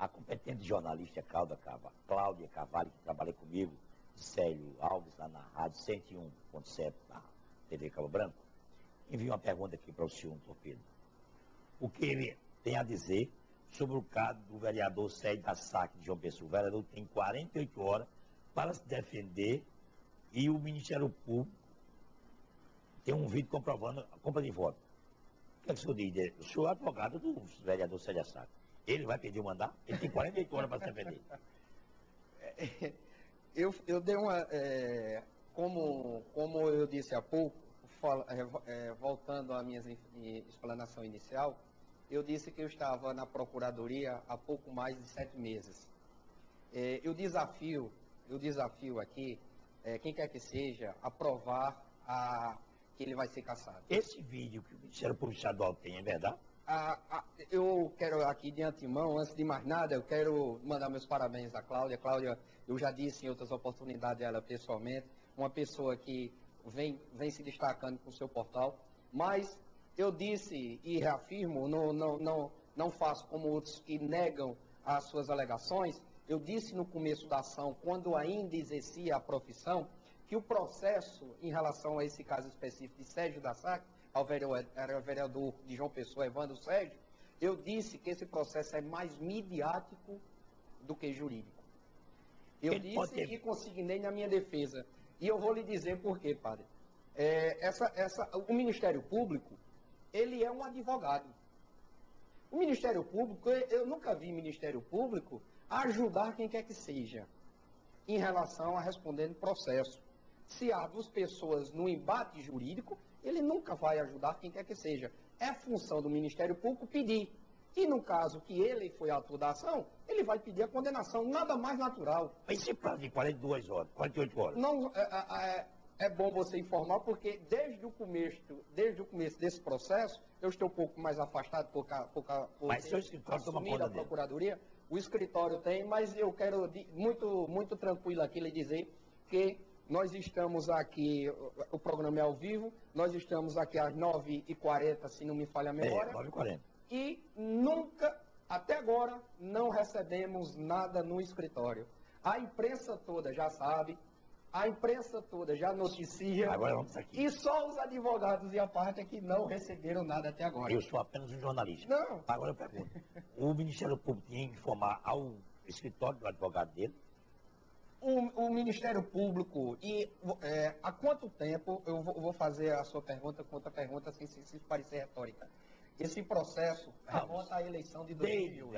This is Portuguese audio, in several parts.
A competente jornalista Cláudia Carvalho, que trabalha comigo, de Célio Alves, lá na Rádio 101.7, na TV Cabo Branco, enviou uma pergunta aqui para o senhor Torpedo. O que ele tem a dizer sobre o caso do vereador Célio da SAC de João Pessoa? O vereador tem 48 horas para se defender e o Ministério Público tem um vídeo comprovando a compra de voto. O que é que o senhor diz? O senhor é advogado do vereador Célio da SAC. Ele vai pedir o mandato? Ele tem 48 horas para se defender. Eu dei uma... como eu disse há pouco, voltando à minha explanação inicial, eu disse que eu estava na Procuradoria há pouco mais de 7 meses. Eu desafio aqui, quem quer que seja, a provar que ele vai ser cassado. Esse vídeo que o Ministério Público Estadual tem, é verdade? Eu quero aqui de antemão, antes de mais nada, eu quero mandar meus parabéns à Cláudia. Cláudia, eu já disse em outras oportunidades a ela pessoalmente, uma pessoa que vem se destacando com o seu portal, mas eu disse e reafirmo, não faço como outros que negam as suas alegações. Eu disse no começo da ação, quando ainda exercia a profissão, que o processo em relação a esse caso específico de Sérgio da SAC, era o vereador de João Pessoa, Evandro Sérgio, eu disse que esse processo é mais midiático do que jurídico. Eu disse que consignei na minha defesa. E eu vou lhe dizer por quê, padre. O Ministério Público, ele é um advogado. O Ministério Público, eu nunca vi Ministério Público ajudar quem quer que seja em relação a responder no processo. Se há duas pessoas no embate jurídico, ele nunca vai ajudar quem quer que seja. É função do Ministério Público pedir. E no caso que ele foi autor da ação, ele vai pedir a condenação, nada mais natural. Mas esse prazo de 42 horas, 48 horas? Não, é bom você informar, porque desde o começo desse processo, eu estou um pouco mais afastado por mas seu escritório toma conta da Procuradoria. O escritório tem, mas eu quero muito tranquilo aqui lhe dizer que nós estamos aqui, o programa é ao vivo, nós estamos aqui às 9h40, se não me falha a memória. 9h40. E nunca, até agora, não recebemos nada no escritório. A imprensa toda já sabe, a imprensa toda já noticia. Agora vamos aqui. E só os advogados e a parte é que não receberam nada até agora. Eu sou apenas um jornalista. Não. Agora eu pergunto, o Ministério Público tinha que informar ao escritório do advogado dele? O Ministério Público, há quanto tempo, eu vou fazer a sua pergunta com outra pergunta, sem se parecer retórica. Esse processo remonta à eleição de 2008.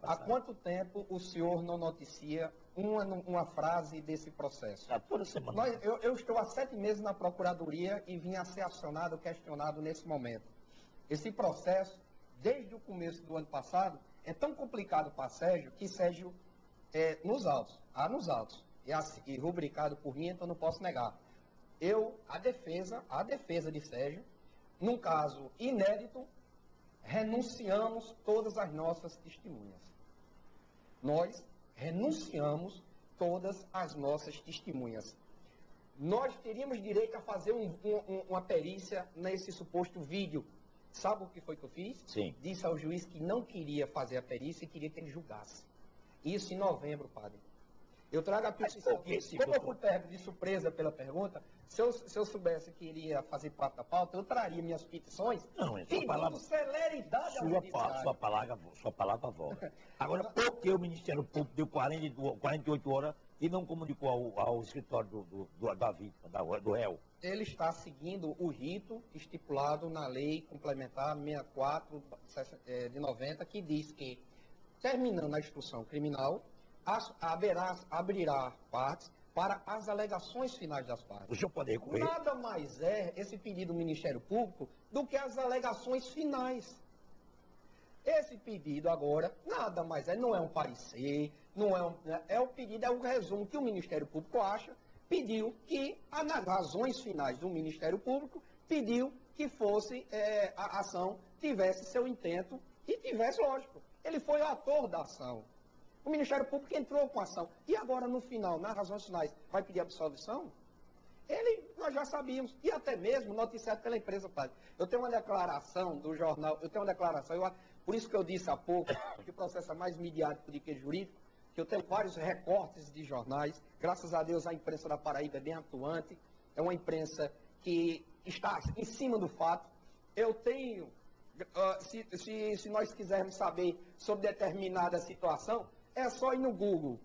Há quanto tempo o senhor não noticia uma frase desse processo? Toda semana. Eu estou há 7 meses na Procuradoria e vim a ser acionado, questionado nesse momento. Esse processo, desde o começo do ano passado, é tão complicado para Sérgio, que Sérgio, nos autos, e rubricado por mim, então não posso negar. A defesa de Sérgio, num caso inédito, renunciamos todas as nossas testemunhas. Nós renunciamos todas as nossas testemunhas. Nós teríamos direito a fazer uma perícia nesse suposto vídeo. Sabe o que foi que eu fiz? Sim. Disse ao juiz que não queria fazer a perícia e queria que ele julgasse. Isso em novembro, padre. Eu trago aqui como eu fui pego de surpresa pela pergunta, se eu soubesse que iria fazer parte da pauta, eu traria minhas petições pedindo celeridade ao judiciário. Sua palavra volta. Agora, por que o Ministério Público deu 48 horas e não comunicou ao escritório da vítima, do réu? Ele está seguindo o rito estipulado na Lei Complementar 64 de 90, que diz que, terminando a instrução criminal, abrirá partes para as alegações finais das partes. O senhor pode recorrer? Nada mais é esse pedido do Ministério Público do que as alegações finais. Esse pedido agora, nada mais não é um parecer, é o pedido, é o resumo que o Ministério Público pediu que, nas razões finais do Ministério Público, pediu que fosse, a ação tivesse seu intento e tivesse, lógico, ele foi o ator da ação. O Ministério Público entrou com a ação. E agora, no final, nas razões finais, vai pedir absolvição? Nós já sabíamos. E até mesmo noticiado pela empresa, padre. Eu tenho uma declaração do jornal, Por isso que eu disse há pouco que o processo é mais midiático do que jurídico, que eu tenho vários recortes de jornais. Graças a Deus a imprensa da Paraíba é bem atuante, é uma imprensa que está em cima do fato. Eu tenho, se nós quisermos saber sobre determinada situação, é só ir no Google.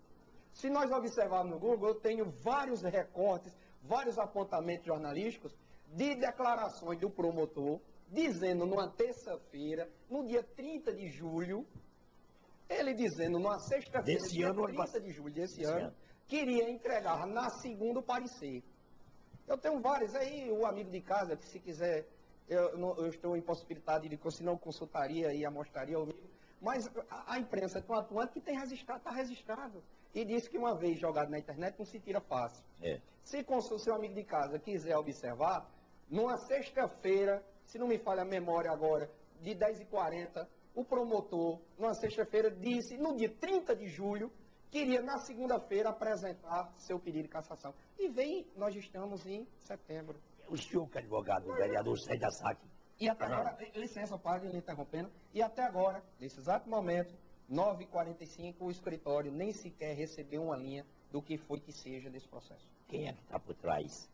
Se nós observarmos no Google, eu tenho vários recortes, vários apontamentos jornalísticos de declarações do promotor, dizendo numa terça-feira, no dia 30 de julho, ele dizendo numa sexta-feira, dia 30 de julho desse ano, queria entregar na segunda o parecer. Eu tenho vários aí, o amigo de casa, que se quiser, eu estou impossibilitado de, se não consultaria e amostraria ao amigo, mas a imprensa é tão atuante que está registrado. E disse que uma vez jogado na internet não se tira fácil. Se o seu amigo de casa quiser observar, numa sexta-feira, se não me falha a memória agora, de 10h40, o promotor, numa sexta-feira, disse, no dia 30 de julho, queria na segunda-feira apresentar seu pedido de cassação. E vem, nós estamos em setembro. O senhor que é advogado, o vereador Cédio Assac. E até agora, licença, padre, lhe interrompendo, e até agora, nesse exato momento, 9h45, o escritório nem sequer recebeu uma linha do que foi que seja desse processo. Quem é que está por trás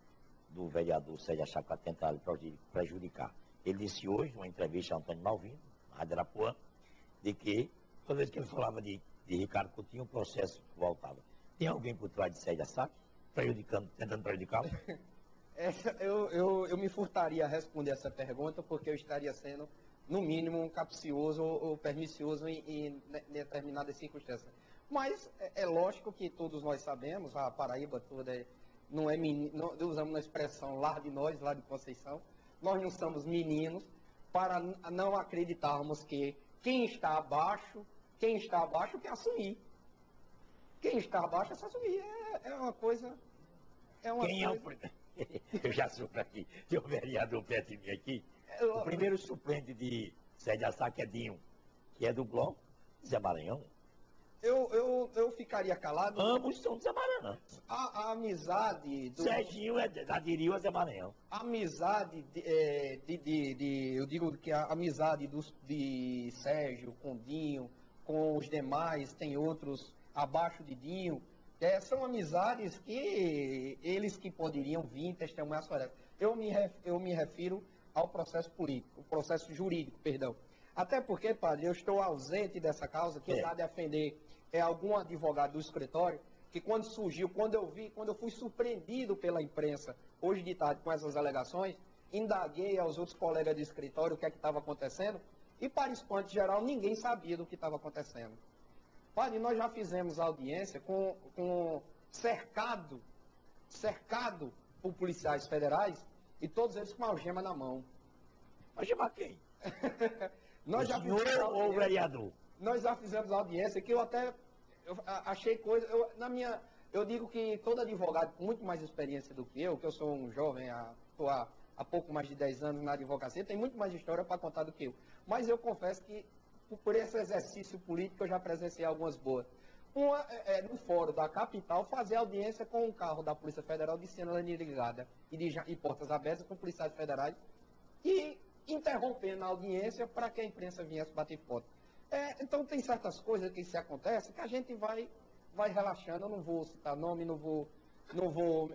do vereador Cédio Assac para tentar prejudicar? Ele disse hoje, numa entrevista a Antônio Malvino, na Rádio Arapuã, de que toda vez que ele falava de Ricardo Coutinho, o processo voltava. Tem alguém por trás de Cédio Assac, tentando prejudicá-lo? Eu me furtaria a responder essa pergunta, porque eu estaria sendo, no mínimo, capcioso ou pernicioso em determinadas circunstâncias. Mas é lógico que todos nós sabemos, a Paraíba toda não é menino, usamos uma expressão lá de nós, lá de Conceição, nós não somos meninos para não acreditarmos que quem está abaixo quer assumir. Quem está abaixo é se assumir. É uma coisa... Quem é o... Eu já sou aqui, tem o vereador perto de mim aqui. O primeiro suplente de Cédio Assac é Dinho, que é do Bloco Zé Maranhão. Eu ficaria calado. Ambos são de Zé Maranhão. A amizade do... Serginho aderiu a Zé Maranhão. A amizade eu digo que a amizade de Sérgio com Dinho, com os demais, tem outros abaixo de Dinho, são amizades que eles que poderiam vir testemunhar a sua. Eu me refiro ao processo político, o processo jurídico, perdão. Até porque, padre, eu estou ausente dessa causa, quem está a defender é algum advogado do escritório, que quando surgiu, quando eu fui surpreendido pela imprensa, hoje de tarde, com essas alegações, indaguei aos outros colegas do escritório o que é que estava acontecendo, e para espanto geral, ninguém sabia do que estava acontecendo. Padre, nós já fizemos audiência cercado por policiais federais, e todos eles com algema na mão. Algema quem? Nós o senhor ou o vereador? Nós já fizemos audiência que eu achei coisa... Eu digo que todo advogado com muito mais experiência do que eu sou um jovem, estou há pouco mais de 10 anos na advocacia, tem muito mais história para contar do que eu. Mas eu confesso que, por esse exercício político, eu já presenciei algumas boas. Uma no fórum da capital, fazer audiência com um carro da Polícia Federal de cena ligada e portas abertas com policiais federais e interrompendo a audiência para que a imprensa viesse bater foto. Então tem certas coisas que se acontecem que a gente vai relaxando. Eu não vou citar nome, não vou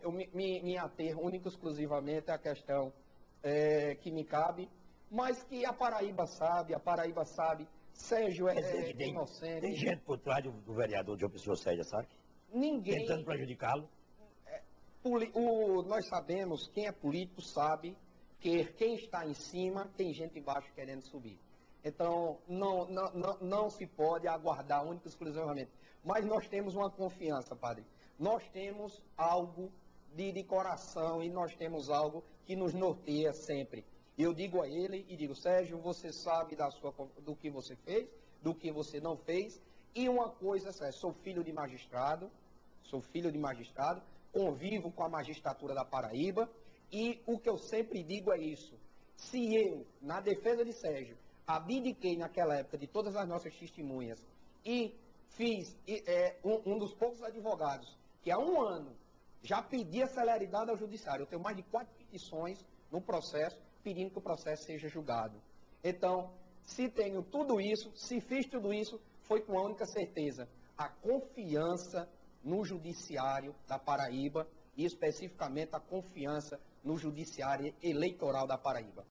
eu me ater única e exclusivamente à questão que me cabe, mas que a Paraíba sabe, Sérgio inocente. Tem gente por trás do vereador João Pessoa Cédio, sabe? Ninguém. Tentando prejudicá-lo. Nós sabemos, quem é político sabe que quem está em cima tem gente embaixo querendo subir. Então, não se pode aguardar única e exclusivamente. Mas nós temos uma confiança, padre. Nós temos algo de coração e nós temos algo que nos norteia sempre. Eu digo a ele e digo, Sérgio, você sabe do que você fez, do que você não fez. E uma coisa, Sérgio, sou filho de magistrado, convivo com a magistratura da Paraíba. E o que eu sempre digo é isso. Se eu, na defesa de Sérgio, abdiquei naquela época de todas as nossas testemunhas e fiz um dos poucos advogados que há um ano já pedia celeridade ao judiciário. Eu tenho mais de 4 petições no processo pedindo que o processo seja julgado. Então, Se tenho tudo isso, se fiz tudo isso, foi com a única certeza: a confiança no judiciário da Paraíba, e especificamente a confiança no judiciário eleitoral da Paraíba.